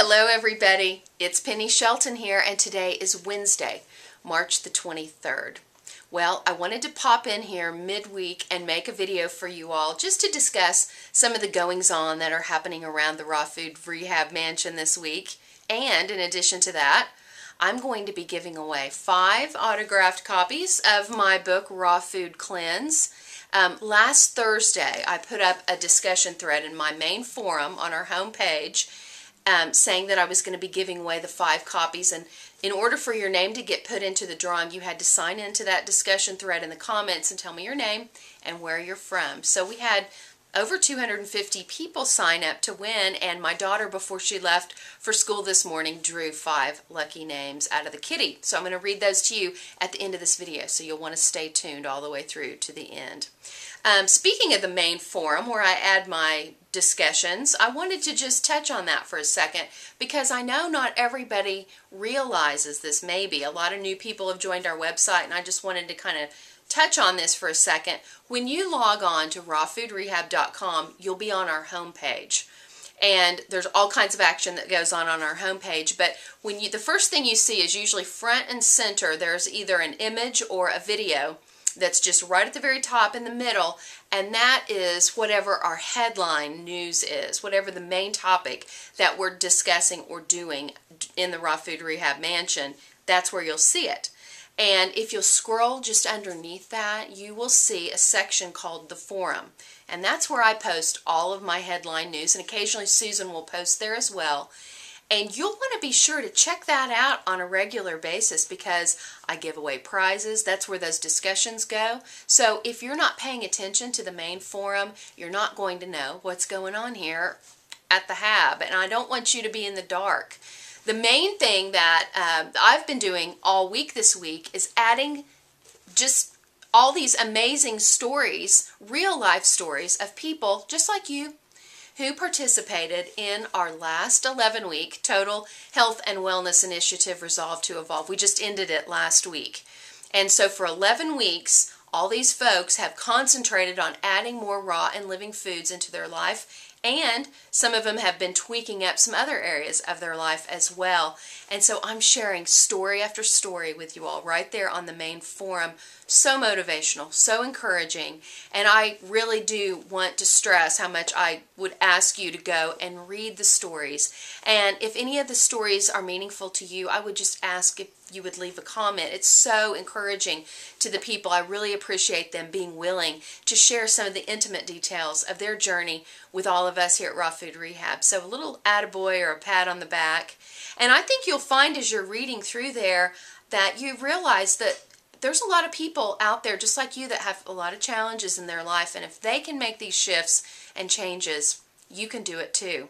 Hello everybody, it's Penny Shelton here, and today is Wednesday, March the 23rd. Well, I wanted to pop in here midweek and make a video for you all just to discuss some of the goings-on that are happening around the Raw Food Rehab Mansion this week. And in addition to that, I'm going to be giving away 5 autographed copies of my book, Raw Food Cleanse. Last Thursday, I put up a discussion thread in my main forum on our homepage saying that I was going to be giving away the 5 copies, and in order for your name to get put into the drawing, you had to sign into that discussion thread in the comments and tell me your name and where you're from. So we had over 250 people sign up to win, and my daughter, before she left for school this morning, drew 5 lucky names out of the kitty. So I'm going to read those to you at the end of this video, so you'll want to stay tuned all the way through to the end. Speaking of the main forum where I add my discussions, I wanted to just touch on that for a second because I know not everybody realizes this. Maybe a lot of new people have joined our website, and I just wanted to kind of touch on this for a second. When you log on to rawfoodrehab.com, you'll be on our homepage, and there's all kinds of action that goes on our homepage. But when the first thing you see is usually front and center, there's either an image or a video that's just right at the very top in the middle, and that is whatever our headline news is, whatever the main topic that we're discussing or doing in the Raw Food Rehab Mansion. That's where you'll see it. And if you'll scroll just underneath that, you will see a section called the forum, and that's where I post all of my headline news, and occasionally Susan will post there as well. And you'll want to be sure to check that out on a regular basis because I give away prizes. That's where those discussions go. So if you're not paying attention to the main forum, you're not going to know what's going on here at the Hab. And I don't want you to be in the dark. The main thing that I've been doing all week this week is adding just all these amazing stories, real life stories of people just like you, who participated in our last 11-week Total Health and Wellness Initiative Resolve to Evolve. We just ended it last week. And so for 11 weeks, all these folks have concentrated on adding more raw and living foods into their life, and some of them have been tweaking up some other areas of their life as well. And so I'm sharing story after story with you all right there on the main forum. So motivational, so encouraging, and I really do want to stress how much I would ask you to go and read the stories. And if any of the stories are meaningful to you, I would just ask if you would leave a comment. It's so encouraging to the people. I really appreciate them being willing to share some of the intimate details of their journey with all of us here at Raw Food Rehab. So a little attaboy or a pat on the back. And I think you'll find as you're reading through there that you realize that there's a lot of people out there just like you that have a lot of challenges in their life, and if they can make these shifts and changes, you can do it too.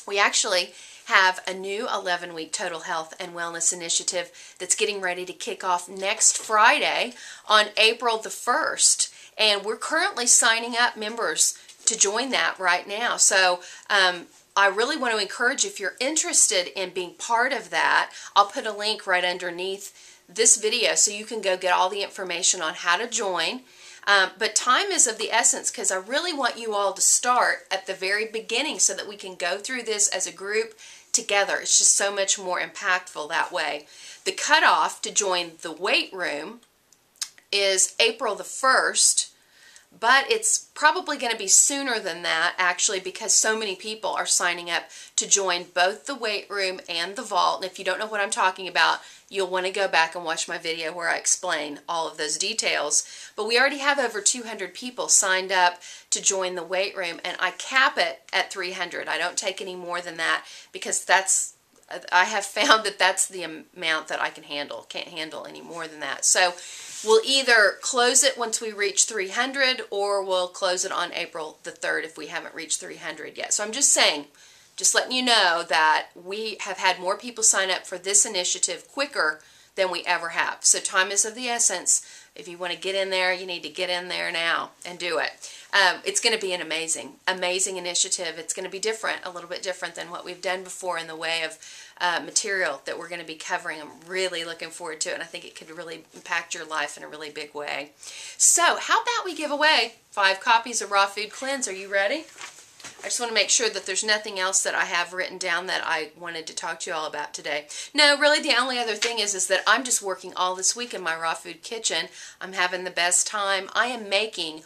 We actually have a new 11-week Total Health and Wellness Initiative that's getting ready to kick off next Friday on April the 1st, and we're currently signing up members to join that right now. So I really want to encourage, if you're interested in being part of that, I'll put a link right underneath this video so you can go get all the information on how to join. But time is of the essence because I really want you all to start at the very beginning so that we can go through this as a group together. It's just so much more impactful that way. The cutoff to join the weight room is April the 1st, but it's probably going to be sooner than that actually because so many people are signing up to join both the weight room and the vault. And if you don't know what I'm talking about, you'll want to go back and watch my video where I explain all of those details. But we already have over 200 people signed up to join the weight room, and I cap it at 300. I don't take any more than that because I have found that that's the amount that I can handle. Can't handle any more than that. So we'll either close it once we reach 300 or we'll close it on April the 3rd if we haven't reached 300 yet. So I'm just saying, just letting you know that we have had more people sign up for this initiative quicker than we ever have. So time is of the essence. If you want to get in there, you need to get in there now and do it. It's going to be an amazing initiative. It's going to be different, a little bit different than what we've done before in the way of material that we're going to be covering. I'm really looking forward to it, and I think it could really impact your life in a really big way. So how about we give away 5 copies of Raw Food Cleanse? Are you ready? I just want to make sure that there's nothing else that I have written down that I wanted to talk to you all about today. No, really the only other thing is that I'm just working all this week in my raw food kitchen. I'm having the best time. I am making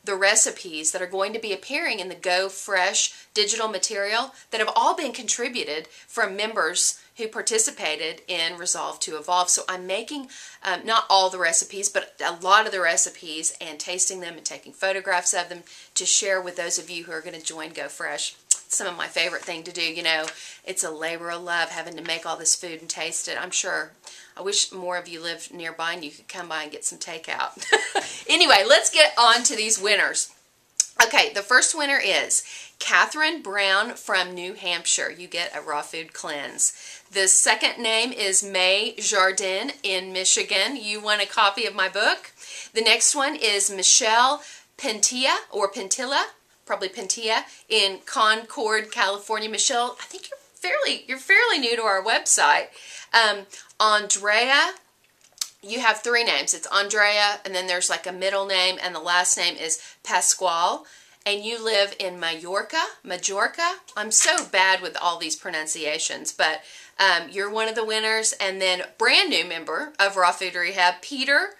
the recipes that are going to be appearing in the Go Fresh digital material that have all been contributed from members who participated in Resolve to Evolve. So I'm making not all the recipes, but a lot of the recipes, and tasting them and taking photographs of them to share with those of you who are going to join Go Fresh. It's some of my favorite thing to do. You know, it's a labor of love having to make all this food and taste it. I'm sure. I wish more of you lived nearby and you could come by and get some takeout. Anyway, let's get on to these winners. Okay, the first winner is Catherine Brown from New Hampshire. You get a raw food cleanse. The second name is May Jardin in Michigan. You won a copy of my book. The next one is Michelle Pentilla, or Pentilla, probably Pentilla, in Concord, California. Michelle, I think you're fairly new to our website. Andrea, you have three names. It's Andrea, and then there's like a middle name, and the last name is Pascual. And you live in Majorca. I'm so bad with all these pronunciations, but you're one of the winners. And then brand new member of Raw Food Rehab, Peter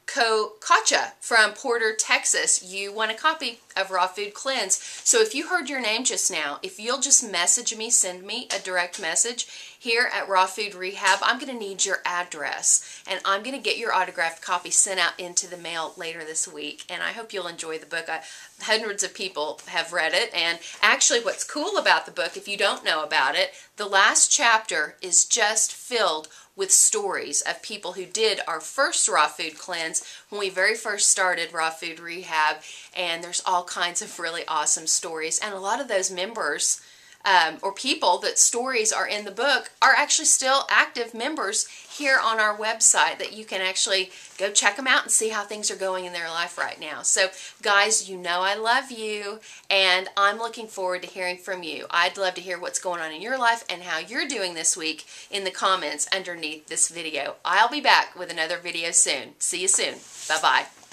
Kokacha from Porter, Texas. You won a copy of Raw Food Cleanse. So if you heard your name just now, if you'll just message me, send me a direct message here at Raw Food Rehab, I'm going to need your address, and I'm going to get your autographed copy sent out into the mail later this week. And I hope you'll enjoy the book. Hundreds of people have read it, and actually what's cool about the book, if you don't know about it, the last chapter is just filled with stories of people who did our first raw food cleanse when we very first started Raw Food Rehab, and there's all kinds of really awesome stories. And a lot of those members or people that stories are in the book are actually still active members here on our website, that you can actually go check them out and see how things are going in their life right now. So guys, you know I love you, and I'm looking forward to hearing from you. I'd love to hear what's going on in your life and how you're doing this week in the comments underneath this video. I'll be back with another video soon. See you soon. Bye-bye.